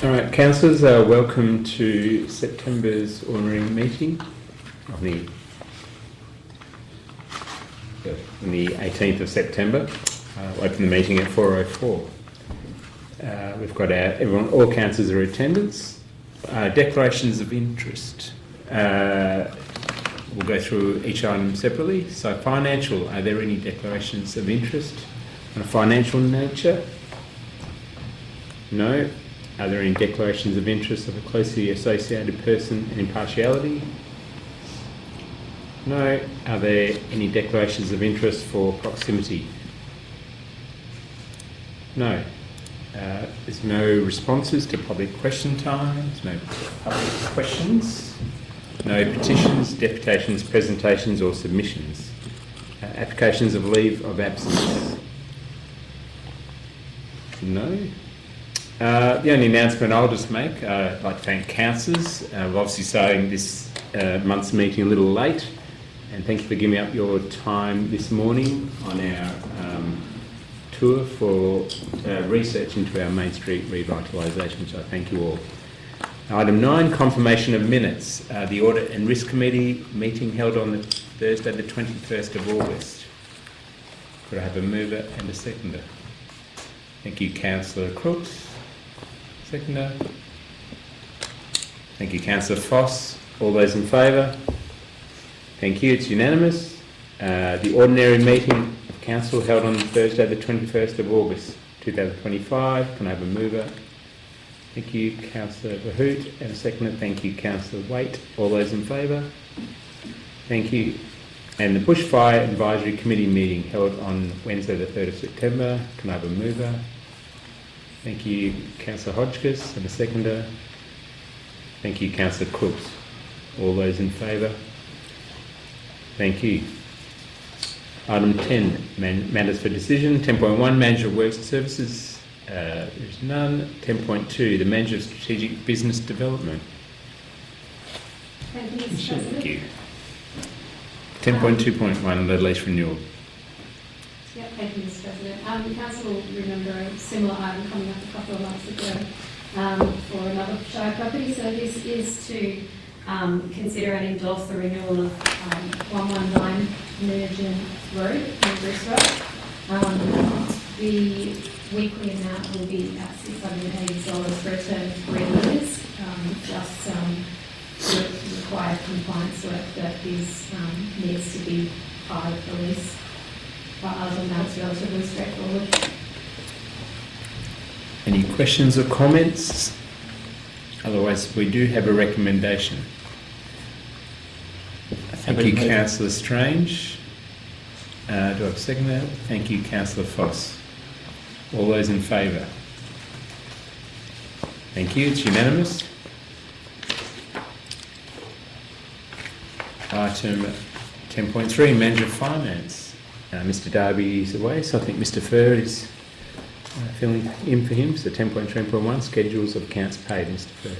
All right, councillors, welcome to September's ordinary meeting on the 18th of September. We'll open the meeting at 4:04. We've got all councillors are in attendance. Declarations of interest. We'll go through each item separately. So financial, are there any declarations of interest on a financial nature? No. Are there any declarations of interest of a closely associated person and impartiality? No. Are there any declarations of interest for proximity? No. There's no responses to public question times, no public questions, no petitions, deputations, presentations or submissions. Applications of leave of absence? No. The only announcement I'll just make, I'd like to thank councillors. We're obviously starting this month's meeting a little late, and thank you for giving up your time this morning on our tour for research into our Main Street revitalisation, so I thank you all. Item 9, confirmation of minutes. The Audit and Risk Committee meeting held on Thursday the 21st of August. Could I have a mover and a seconder? Thank you, Councillor Crooks. Seconder. Thank you, Councillor Foss. All those in favour? Thank you, it's unanimous. The ordinary meeting of Council held on Thursday the 21st of August 2025. Can I have a mover? Thank you, Councillor Bahout, and a seconder. Thank you, Councillor Waite. All those in favour? Thank you. And the Bushfire Advisory Committee meeting held on Wednesday the 3rd of September. Can I have a mover? Thank you, Councillor Hodgkiss, and a seconder. Thank you, Councillor Crooks. All those in favour? Thank you. Item 10, matters for decision. 10.1, Manager of Works and Services. There's none. 10.2, the Manager of Strategic Business Development. Thank you, Mr. President. Thank you. 10.2.1, the lease renewal. Yep, thank you, Mr. President. Council will remember a similar item coming up a couple of months ago for another Shire property. So this is to consider and endorse the renewal of 119 Mergen Road in Bruce Road. The weekly amount will be at $680 for a term of 3 years. Required compliance work that needs to be part of the lease. But other than that, it's relatively straightforward. Any questions or comments? Otherwise, we do have a recommendation. Thank you, Councillor Strange. Do I have a second there? Thank you, Councillor Foss. All those in favour? Thank you, it's unanimous. Item 10.3, Manager of Finance. Mr Darby is away, so I think Mr Furr is filling in for him. So 10.3.1, schedules of accounts paid, Mr Furr.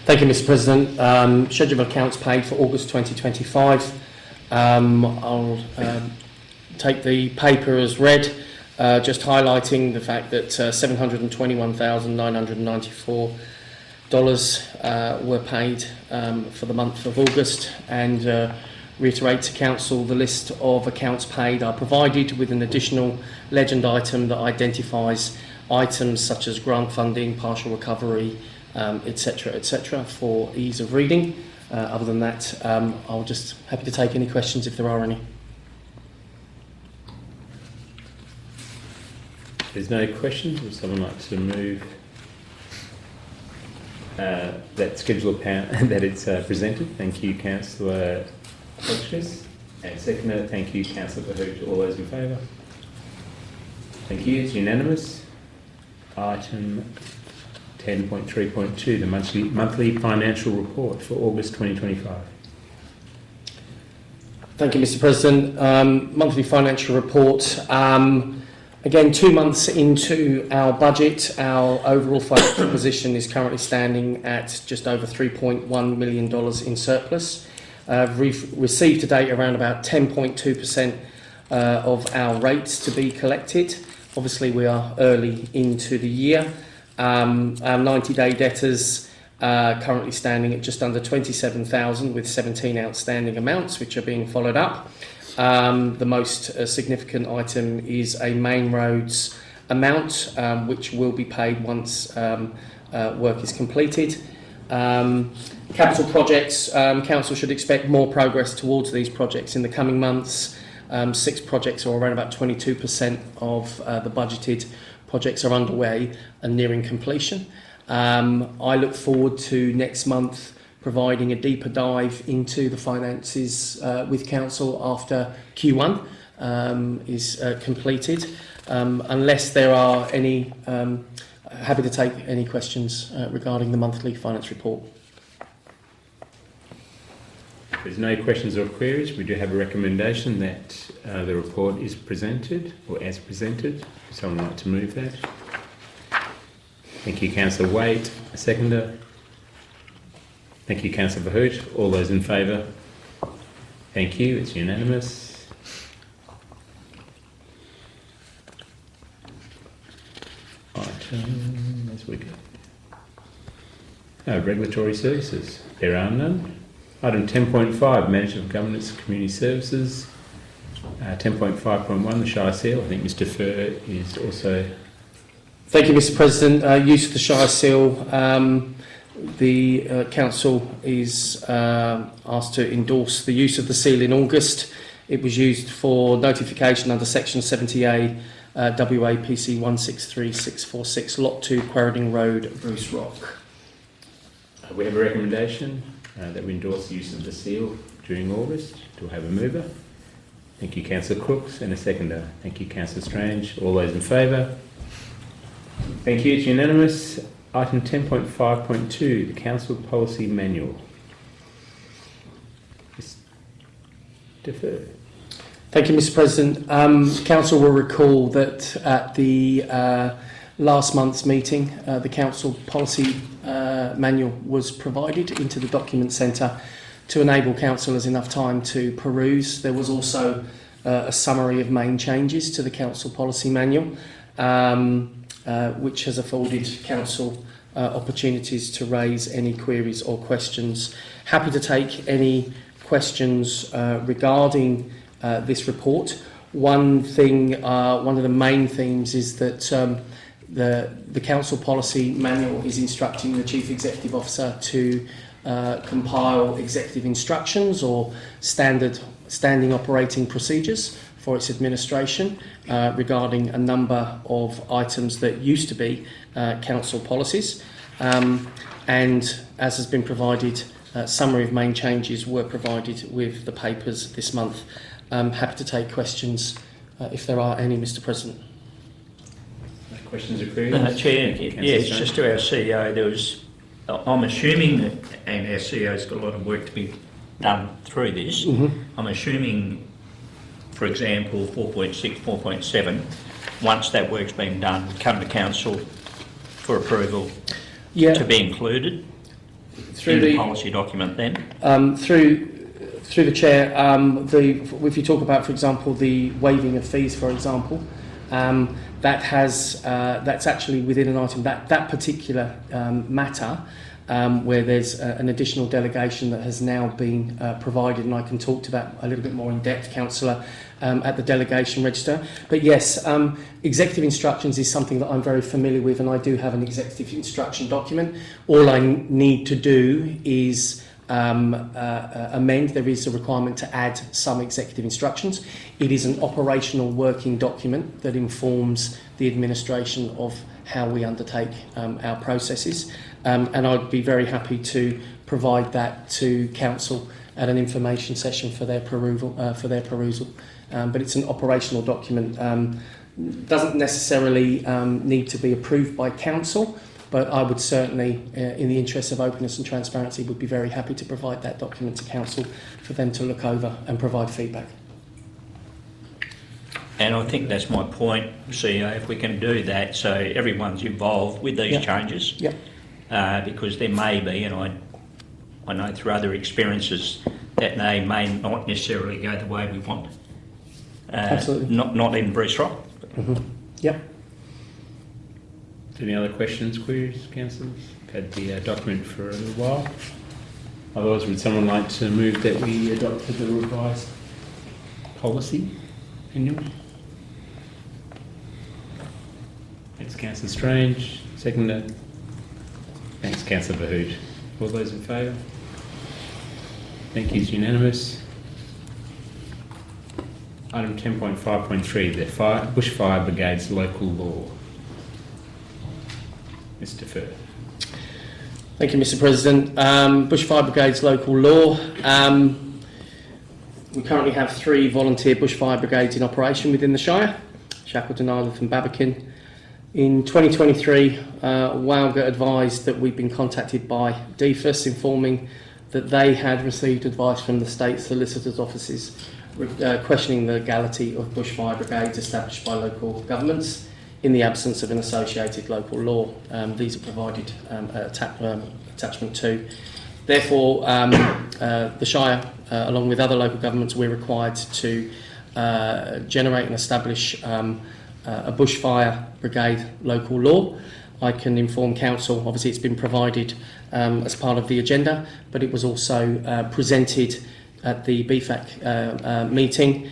Thank you, Mr President. Schedule of accounts paid for August 2025. I'll take the paper as read, just highlighting the fact that $721,994 were paid for the month of August, and reiterate to Council the list of accounts paid are provided with an additional legend item that identifies items such as grant funding, partial recovery, etc., for ease of reading. Other than that, I'll just happy to take any questions if there are any. If there's no questions, would someone like to move that schedule of that it's presented? Thank you, Councillor Hodgkiss. And seconder, thank you, Councillor Bahout. All those in favour? Thank you, it's unanimous. Item 10.3.2, the monthly financial report for August 2025. Thank you, Mr President. Monthly financial report. Again, 2 months into our budget, our overall financial position is currently standing at just over $3.1 million in surplus. We've received to date around about 10.2% of our rates to be collected. Obviously, we are early into the year, Our 90-day debtors currently standing at just under 27,000 with 17 outstanding amounts which are being followed up. The most significant item is a main roads amount which will be paid once work is completed. Capital projects, council should expect more progress towards these projects in the coming months. 6 projects, or around about 22% of the budgeted projects, are underway and nearing completion. I look forward to next month providing a deeper dive into the finances with council after Q1 is completed. Unless there are any, happy to take any questions regarding the monthly finance report. If there's no questions or queries, we do have a recommendation that the report is presented, or as presented. Would someone like to move that? Thank you, Councillor Waite. A seconder. Thank you, Councillor Verhoot. All those in favour? Thank you. It's unanimous. Item, as we go. Regulatory services. There are none. Item 10.5, Management of Governance Community Services. 10.5.1, the Shire Seal. I think Mr Furr is also... Thank you, Mr President. Use of the Shire Seal. The Council is asked to endorse the use of the seal in August. It was used for notification under Section 70A WAPC 163646, Lot 2, Quarrending Road, Bruce Rock. We have a recommendation that we endorse the use of the seal during August. Do we have a mover? Thank you, Councillor Crooks, and a seconder. Thank you, Councillor Strange. All those in favour? Thank you, it's unanimous. Item 10.5.2, the Council Policy Manual. Defer. Thank you, Mr President. Council will recall that at the last month's meeting, the Council Policy Manual was provided into the document centre to enable councillors enough time to peruse. There was also a summary of main changes to the Council Policy Manual, which has afforded council opportunities to raise any queries or questions. Happy to take any questions regarding this report. One of the main themes is that the Council Policy Manual is instructing the Chief Executive Officer to compile executive instructions or standing operating procedures for its administration regarding a number of items that used to be council policies. And as has been provided, summary of main changes were provided with the papers this month. Happy to take questions if there are any, Mr President. Questions or queries? Chair, yes, just to our CEO, I'm assuming that, and our CEO's got a lot of work to be done through this, I'm assuming, for example, 4.6, 4.7, once that work's been done, come to council for approval to be included in the policy document then? Through the chair, if you talk about, for example, the waiving of fees, for example, that's actually within an item, that particular matter, where there's an additional delegation that has now been provided, and I can talk to that a little bit more in depth, Councillor, at the delegation register. But yes, executive instructions is something that I'm very familiar with, and I do have an executive instruction document. All I need to do is amend. There is a requirement to add some executive instructions. It is an operational working document that informs the administration of how we undertake our processes, and I'd be very happy to provide that to council at an information session for their perusal. But it's an operational document. Doesn't necessarily need to be approved by council, but I would certainly, in the interest of openness and transparency, would be very happy to provide that document to council for them to look over and provide feedback. And I think that's my point, CEO, if we can do that so everyone's involved with these changes. Yep. Because there may be, and I know through other experiences, that they may not necessarily go the way we want. Absolutely. Not in Bruce Rock. Yep. Any other questions, queries, councillors? Had the document for a little while. Otherwise, would someone like to move that we adopted the revised policy annual? Thanks, Councillor Strange. Seconder. Thanks, Councillor Bahoot. All those in favour? Thank you, it's unanimous. Item 10.5.3, the Bushfire Brigade's local law. Mr. Firth. Thank you, Mr. President. Bushfire Brigade's local law. We currently have 3 volunteer bushfire brigades in operation within the Shire, Shackleton, Isleworth and Babbacombe. In 2023, Walga advised that we'd been contacted by DFAS informing that they had received advice from the state solicitors' offices questioning the legality of bushfire brigades established by local governments in the absence of an associated local law. These are provided attachment 2. Therefore, the Shire, along with other local governments, we're required to generate and establish a bushfire brigade local law. I can inform council, obviously it's been provided as part of the agenda, but it was also presented at the BFAC meeting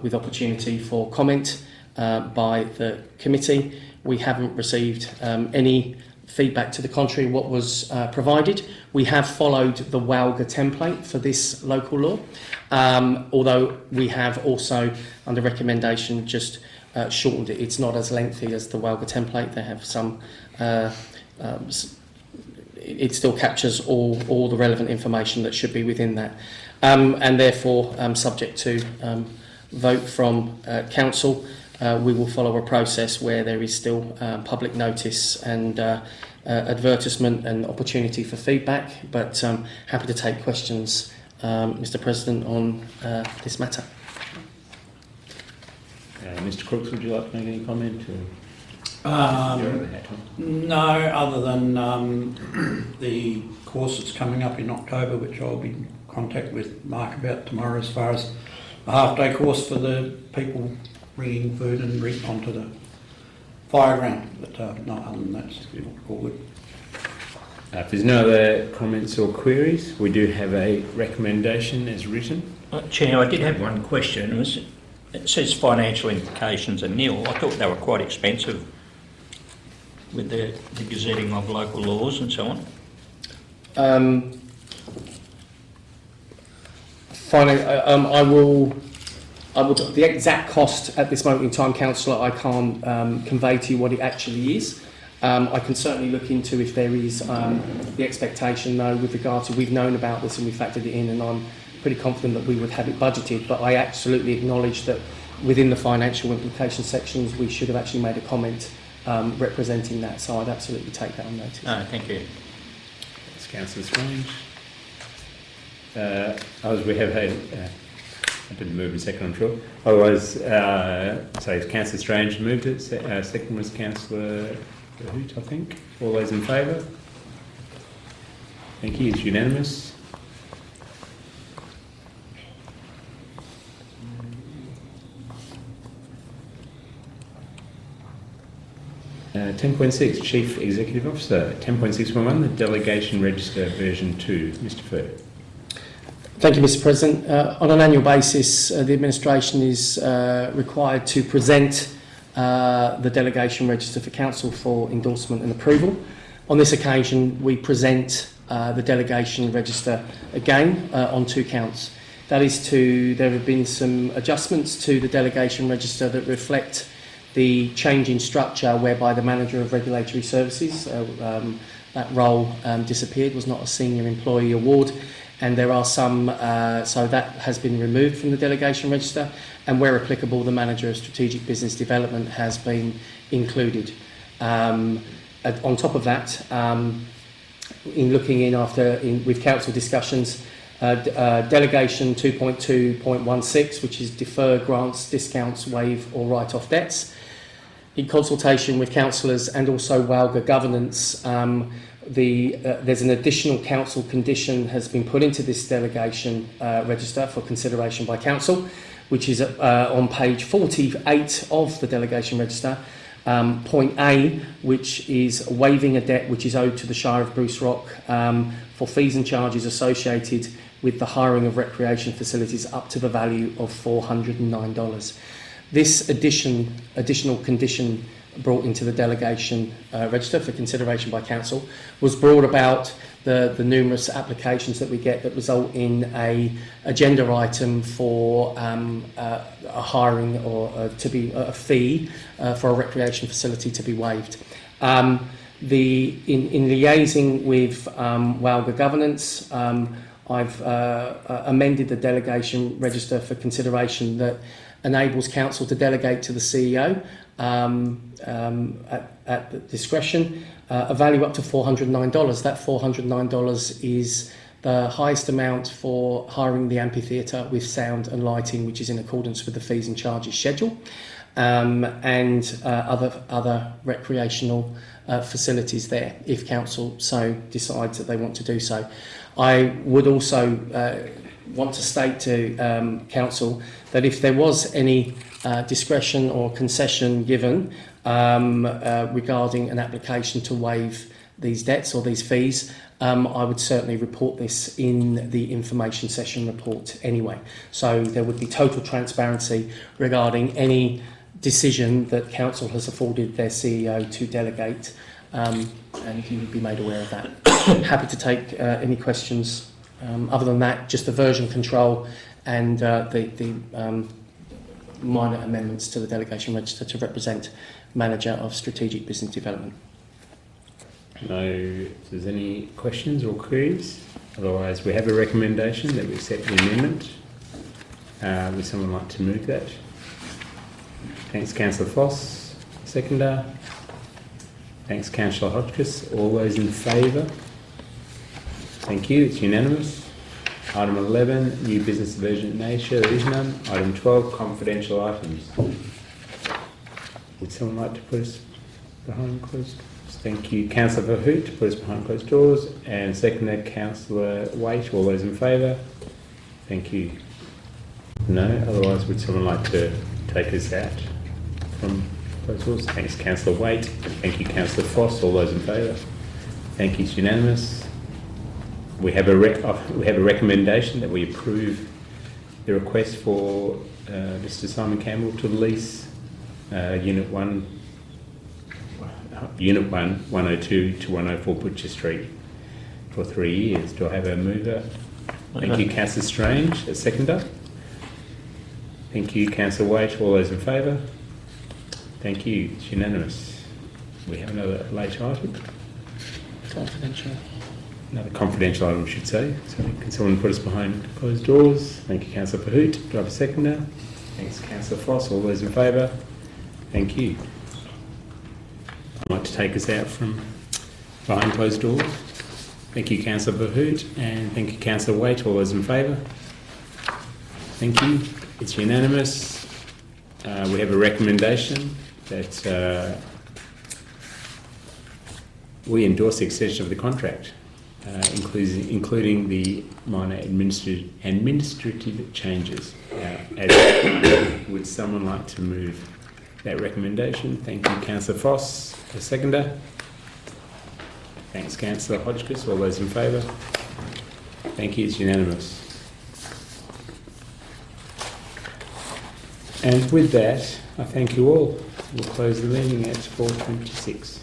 with opportunity for comment by the committee. We haven't received any feedback to the contrary what was provided. We have followed the WALGA template for this local law, although we have also, under recommendation, just shortened it. It's not as lengthy as the WALGA template. They have some, it still captures all the relevant information that should be within that. And therefore, subject to vote from council, we will follow a process where there is still public notice and advertisement and opportunity for feedback, but happy to take questions, Mr. President, on this matter. Mr. Crooks, would you like to make any comment? No, other than the course that's coming up in October, which I'll be in contact with Mark about tomorrow, as far as a half-day course for the people bringing food and drink onto the fire ground. But no, other than that, it's all good. If there's no other comments or queries, we do have a recommendation as written. Chair, I did have one question. It says financial implications are nil. I thought they were quite expensive with the gazetting of local laws and so on. The exact cost at this moment in time, Councillor, I can't convey to you what it actually is. I can certainly look into if there is the expectation, though, with regard to we've known about this and we factored it in, and I'm pretty confident that we would have it budgeted, but I absolutely acknowledge that within the financial implication sections we should have actually made a comment representing that, so I'd absolutely take that on notice. Oh, thank you. Thanks, Councillor Strange. Others we have had, I didn't move a second, I'm sure. Otherwise, so Councillor Strange moved it, second was Councillor Hoot, I think. All those in favour? Thank you, it's unanimous. Uh, 10.6, Chief Executive Officer. 10.6.1, the Delegation Register version 2. Mr. Firth. Thank you, Mr. President. On an annual basis, the administration is required to present the Delegation Register for Council for endorsement and approval. On this occasion, we present the Delegation Register again on 2 counts. That is there have been some adjustments to the Delegation Register that reflect the change in structure whereby the Manager of Regulatory Services, that role disappeared, was not a senior employee award, and there are some, so that has been removed from the Delegation Register, and where applicable the Manager of Strategic Business Development has been included. On top of that, in looking in with council discussions, Delegation 2.2.16, which is defer grants, discounts, waive or write-off debts. In consultation with councillors and also WALGA governance, there's an additional council condition has been put into this delegation register for consideration by council, which is on page 48 of the delegation register, point A, which is waiving a debt which is owed to the Shire of Bruce Rock for fees and charges associated with the hiring of recreation facilities up to the value of $409. This additional condition brought into the delegation register for consideration by council was brought about the numerous applications that we get that result in a agenda item for a hiring or to be a fee for a recreation facility to be waived. In liaising with Walga Governance, I've amended the delegation register for consideration that enables council to delegate to the CEO at the discretion a value up to $409. That $409 is the highest amount for hiring the amphitheatre with sound and lighting, which is in accordance with the fees and charges schedule, and other recreational facilities there, if council so decides that they want to do so. I would also want to state to council that if there was any discretion or concession given regarding an application to waive these debts or these fees, I would certainly report this in the information session report anyway. So there would be total transparency regarding any decision that council has afforded their CEO to delegate, and you would be made aware of that. Happy to take any questions. Other than that, just the version control and the minor amendments to the delegation register to represent Manager of Strategic Business Development. No, if there's any questions or queries, otherwise we have a recommendation that we accept the amendment. Would someone like to move that? Thanks, Councillor Foss. Seconder. Thanks, Councillor Hodgkiss. All those in favour? Thank you. It's unanimous. Item 11, new business of urgent nature. There is none. Item 12, confidential items. Would someone like to put us behind closed doors? Thank you, Councillor Verhoot, to put us behind closed doors. And seconder, Councillor Waite. All those in favour? Thank you. No? Otherwise, would someone like to take us out from closed doors? Thanks, Councillor Waite. Thank you, Councillor Foss. All those in favour? Thank you. It's unanimous. We have a recommendation that we approve the request for Mr. Simon Campbell to lease Unit 1, 102 to 104 Butcher Street for 3 years. Do I have a mover? Thank you, Councillor Strange. A seconder? Thank you, Councillor Waite. All those in favour? Thank you. It's unanimous. We have another late item. Confidential. Another confidential item, I should say. So can someone put us behind closed doors? Thank you, Councillor Verhoot. Do I have a seconder? Thanks, Councillor Foss. All those in favour? Thank you. I'd like to take us out from behind closed doors. Thank you, Councillor Verhoot, and thank you, Councillor Waite. All those in favour? Thank you. It's unanimous. We have a recommendation that we endorse the extension of the contract, including the minor administrative changes. Would someone like to move that recommendation? Thank you, Councillor Foss. A seconder? Thanks, Councillor Hodgkiss. All those in favour? Thank you. It's unanimous. And with that, I thank you all. We'll close the meeting at 4:26.